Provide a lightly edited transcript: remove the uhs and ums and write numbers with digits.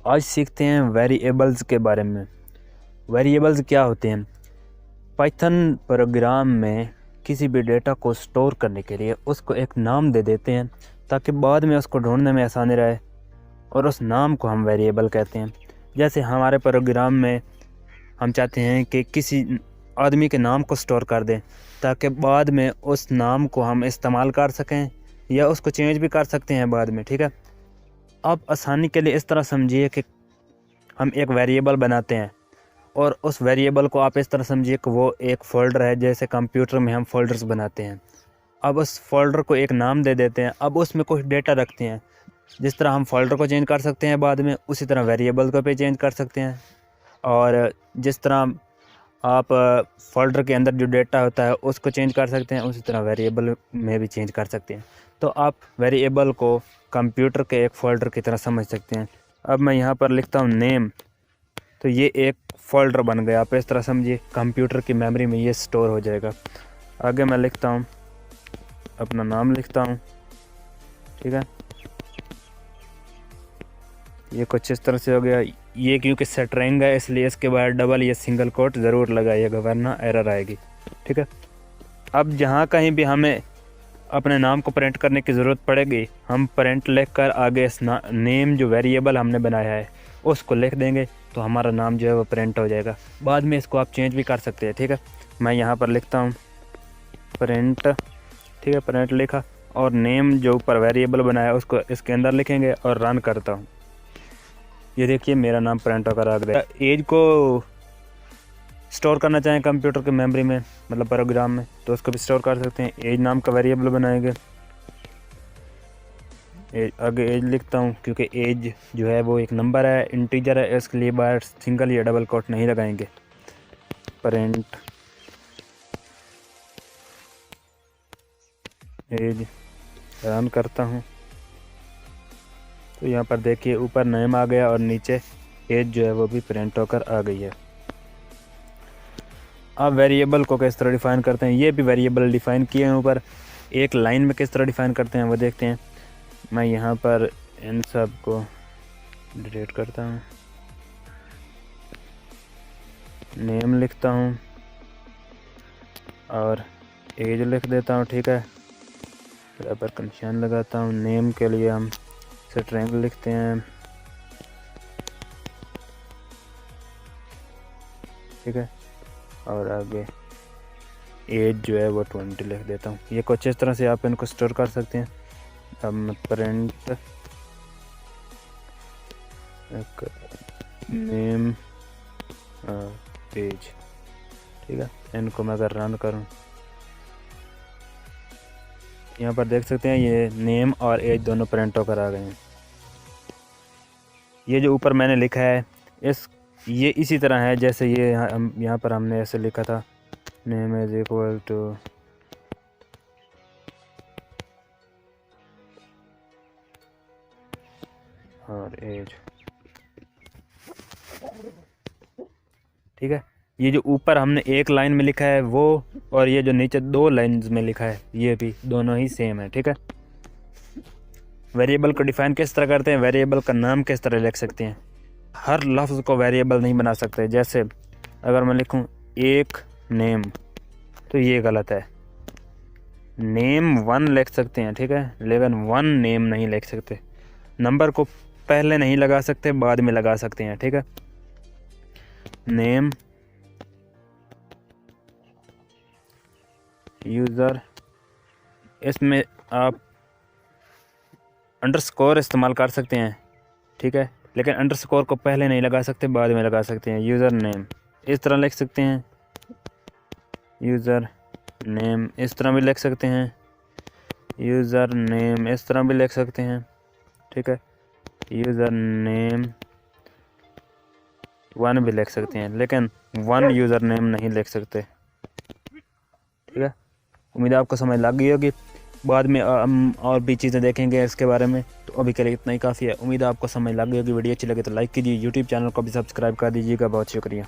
आज सीखते हैं वेरिएबल्स के बारे में। वेरिएबल्स क्या होते हैं? पाइथन प्रोग्राम में किसी भी डेटा को स्टोर करने के लिए उसको एक नाम दे देते हैं ताकि बाद में उसको ढूंढने में आसानी रहे, और उस नाम को हम वेरिएबल कहते हैं। जैसे हमारे प्रोग्राम में हम चाहते हैं कि किसी आदमी के नाम को स्टोर कर दें ताकि बाद में उस नाम को हम इस्तेमाल कर सकें या उसको चेंज भी कर सकते हैं बाद में, ठीक है। आप आसानी के लिए इस तरह समझिए कि हम एक वेरिएबल बनाते हैं और उस वेरिएबल को आप इस तरह समझिए कि वो एक फ़ोल्डर है, जैसे कंप्यूटर में हम फ़ोल्डर्स बनाते हैं। अब उस फ़ोल्डर को एक नाम दे देते हैं, अब उसमें कुछ डेटा रखते हैं। जिस तरह हम फ़ोल्डर को चेंज कर सकते हैं बाद में, उसी तरह वेरिएबल को भी चेंज कर सकते हैं। और जिस तरह आप फ़ोल्डर के अंदर जो डेटा होता है उसको चेंज कर सकते हैं, उसी तरह वेरिएबल में भी चेंज कर सकते हैं। तो आप वेरिएबल को कंप्यूटर के एक फ़ोल्डर की तरह समझ सकते हैं। अब मैं यहाँ पर लिखता हूँ नेम, तो ये एक फ़ोल्डर बन गया। आप इस तरह समझिए कंप्यूटर की मेमोरी में ये स्टोर हो जाएगा। आगे मैं लिखता हूँ, अपना नाम लिखता हूँ, ठीक है। ये कुछ इस तरह से हो गया। ये क्योंकि स्ट्रिंग है इसलिए इसके बाद डबल या सिंगल कोट ज़रूर लगाइएगा वरना एरर आएगी, ठीक है। अब जहाँ कहीं भी हमें अपने नाम को प्रिंट करने की ज़रूरत पड़ेगी, हम प्रिंट लिख कर आगे इस नेम जो वेरिएबल हमने बनाया है उसको लिख देंगे, तो हमारा नाम जो है वो प्रिंट हो जाएगा। बाद में इसको आप चेंज भी कर सकते हैं, ठीक है। मैं यहाँ पर लिखता हूँ प्रिंट, ठीक है, प्रिंट लिखा और नेम जो ऊपर वेरिएबल बनाया उसको इसके अंदर लिखेंगे और रन करता हूँ। ये देखिए मेरा नाम प्रिंट होकर आ गया। एज को स्टोर करना चाहें कंप्यूटर के मेमोरी में, मतलब प्रोग्राम में, तो उसको भी स्टोर कर सकते हैं। एज नाम का वेरिएबल बनाएंगे। आगे एज लिखता हूँ क्योंकि एज जो है वो एक नंबर है, इंटीजर है, इसके लिए बाहर सिंगल या डबल कोट नहीं लगाएंगे। प्रिंट एज, रन करता हूँ तो यहाँ पर देखिए ऊपर नेम आ गया और नीचे एज जो है वो भी प्रिंट होकर आ गई है। अब वेरिएबल को किस तरह डिफ़ाइन करते हैं, ये भी वेरिएबल डिफ़ाइन किए हैं ऊपर। एक लाइन में किस तरह डिफ़ाइन करते हैं वो देखते हैं। मैं यहाँ पर इन सब को डिलीट करता हूँ, नेम लिखता हूँ और एज लिख देता हूँ, ठीक है। बराबर का निशान लगाता हूँ। नेम के लिए हम स्ट्रिंग लिखते हैं, ठीक है, और आगे एज जो है वो 20 लिख देता हूँ। ये कुछ इस तरह से आप इनको स्टोर कर सकते हैं। अब मैं प्रिंट नेम एज, ठीक है, इनको मैं अगर रन करूँ, यहाँ पर देख सकते हैं ये नेम और एज दोनों प्रिंट होकर आ गए हैं। ये जो ऊपर मैंने लिखा है ये इसी तरह है जैसे ये यहाँ पर हमने ऐसे लिखा था, नेम इज इक्वल टू और एज, ठीक है। ये जो ऊपर हमने एक लाइन में लिखा है वो, और ये जो नीचे 2 लाइन्स में लिखा है ये भी दोनों ही सेम है, ठीक है। वेरिएबल को डिफ़ाइन किस तरह करते हैं, वेरिएबल का नाम किस तरह लिख सकते हैं। हर लफ्ज़ को वेरिएबल नहीं बना सकते। जैसे अगर मैं लिखूं एक नेम, तो ये गलत है। नेम 1 लिख सकते हैं, ठीक है, लेकिन 1 नेम नहीं लिख सकते। नंबर को पहले नहीं लगा सकते, बाद में लगा सकते हैं, ठीक है। नेम यूज़र, इसमें आप अंडरस्कोर इस्तेमाल कर सकते हैं, ठीक है, लेकिन अंडरस्कोर को पहले नहीं लगा सकते, बाद में लगा सकते हैं। यूज़र नेम इस तरह लिख सकते हैं, यूज़र नेम इस तरह भी लिख सकते हैं, यूज़र नेम इस तरह भी लिख सकते हैं, ठीक है। यूज़र नेम 1 भी लिख सकते हैं, लेकिन 1 यूज़र नेम नहीं लिख सकते, ठीक है। उम्मीद है आपको समझ लग गई होगी। बाद में हम और भी चीज़ें देखेंगे इसके बारे में, तो अभी के लिए इतना ही काफ़ी है। उम्मीद है आपको समझ लग गई होगी। वीडियो अच्छी लगे तो लाइक कीजिए, यूट्यूब चैनल को भी सब्सक्राइब कर दीजिएगा। बहुत शुक्रिया।